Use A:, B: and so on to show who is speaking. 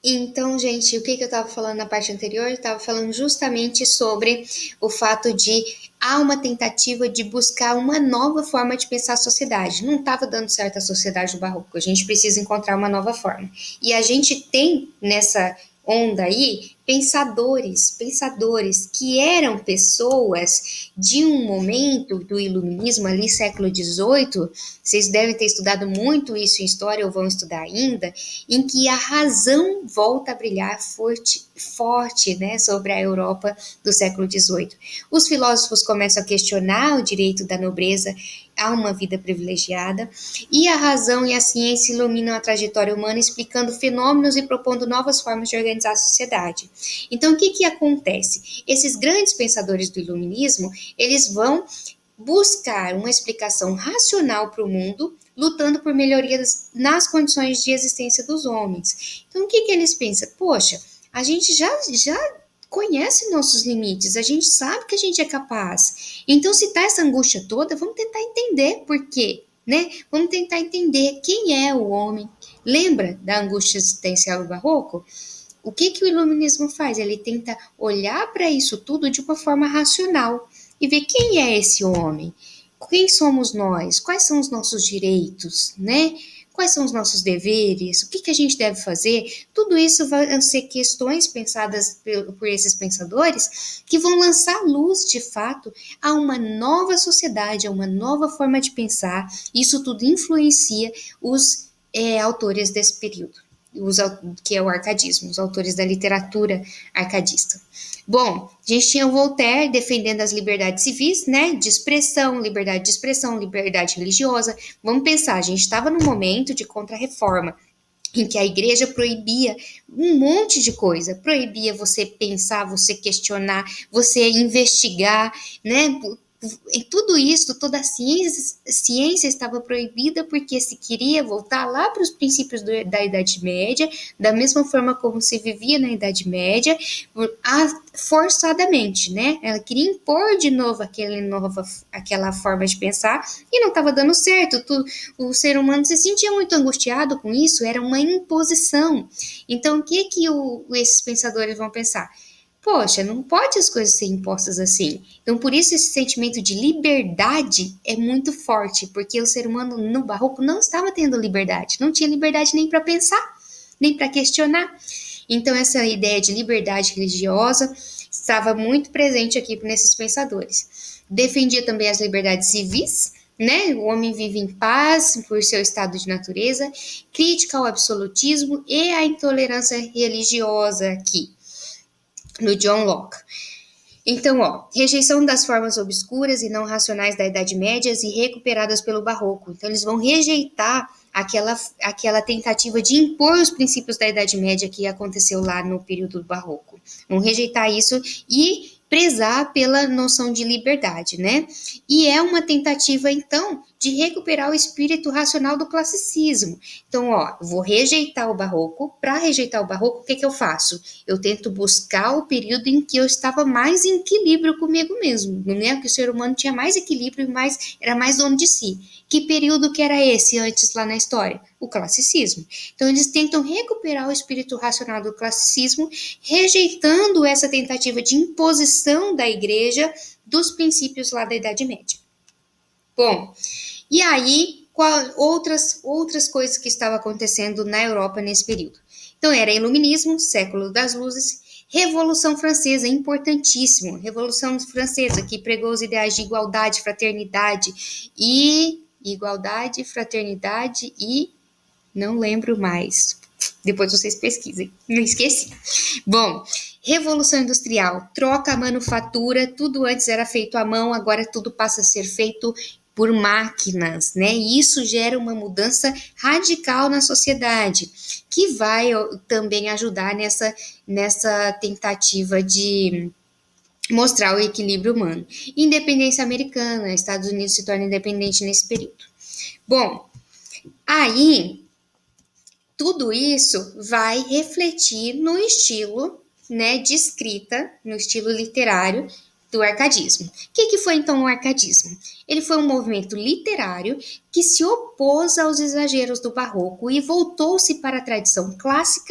A: Então, gente, o que eu estava falando na parte anterior? Eu estava falando justamente sobre o fato de há uma tentativa de buscar uma nova forma de pensar a sociedade. Não estava dando certo a sociedade do barroco, a gente precisa encontrar uma nova forma. E a gente tem nessa onda aí pensadores que eram pessoas de um momento do iluminismo ali, século XVIII, vocês devem ter estudado muito isso em história ou vão estudar ainda, em que a razão volta a brilhar forte, né, sobre a Europa do século XVIII. Os filósofos começam a questionar o direito da nobreza a uma vida privilegiada, e a razão e a ciência iluminam a trajetória humana, explicando fenômenos e propondo novas formas de organizar a sociedade. Então, o que acontece? Esses grandes pensadores do iluminismo, eles vão buscar uma explicação racional para o mundo, lutando por melhorias nas condições de existência dos homens. Então, o que eles pensam? Poxa, a gente já conhece nossos limites, a gente sabe que a gente é capaz. Então, se tá essa angústia toda, vamos tentar entender por quê, né? Vamos tentar entender quem é o homem. Lembra da angústia existencial do barroco? O que o iluminismo faz? Ele tenta olhar para isso tudo de uma forma racional e ver quem é esse homem, quem somos nós, quais são os nossos direitos, né? Quais são os nossos deveres, o que a gente deve fazer. Tudo isso vão ser questões pensadas por esses pensadores que vão lançar luz, de fato, a uma nova sociedade, a uma nova forma de pensar. Isso tudo influencia os autores desse período, os, que é o arcadismo, os autores da literatura arcadista. Bom, a gente tinha o Voltaire defendendo as liberdades civis, né, de expressão, liberdade religiosa. Vamos pensar, a gente estava num momento de contra-reforma, em que a igreja proibia um monte de coisa, proibia você pensar, você questionar, você investigar, né? E tudo isso, toda ciência estava proibida porque se queria voltar lá para os princípios da Idade Média, da mesma forma como se vivia na Idade Média, forçadamente, né? Ela queria impor de novo aquela forma de pensar e não estava dando certo. O ser humano se sentia muito angustiado com isso, era uma imposição. Então, o que esses pensadores vão pensar? Poxa, não pode as coisas serem impostas assim. Então, por isso, esse sentimento de liberdade é muito forte, porque o ser humano no barroco não estava tendo liberdade, não tinha liberdade nem para pensar, nem para questionar. Então, essa ideia de liberdade religiosa estava muito presente aqui nesses pensadores. Defendia também as liberdades civis, né? O homem vive em paz por seu estado de natureza, crítica ao absolutismo e à intolerância religiosa aqui, no John Locke. Então, rejeição das formas obscuras e não racionais da Idade Média e recuperadas pelo Barroco. Então, eles vão rejeitar aquela tentativa de impor os princípios da Idade Média que aconteceu lá no período do Barroco. Vão rejeitar isso e prezar pela noção de liberdade, né? E é uma tentativa, então, de recuperar o espírito racional do classicismo. Então, vou rejeitar o Barroco. Para rejeitar o Barroco, o que eu faço? Eu tento buscar o período em que eu estava mais em equilíbrio comigo mesmo, né? Que o ser humano tinha mais equilíbrio e era mais dono de si. Que período que era esse antes lá na história? O classicismo. Então, eles tentam recuperar o espírito racional do classicismo, rejeitando essa tentativa de imposição da igreja dos princípios lá da Idade Média. Bom, e aí, outras coisas que estavam acontecendo na Europa nesse período? Então, era Iluminismo, século das luzes, Revolução Francesa, importantíssimo, Revolução Francesa, que pregou os ideais de fraternidade e não lembro mais. Depois vocês pesquisem, não esqueci. Bom, Revolução Industrial, troca a manufatura, tudo antes era feito à mão, agora tudo passa a ser feito por máquinas, né? E isso gera uma mudança radical na sociedade, que vai também ajudar nessa tentativa de mostrar o equilíbrio humano. Independência americana, Estados Unidos se torna independente nesse período. Bom, aí tudo isso vai refletir no estilo, né, de escrita, no estilo literário do arcadismo. O que foi então o arcadismo? Ele foi um movimento literário que se opôs aos exageros do barroco e voltou-se para a tradição clássica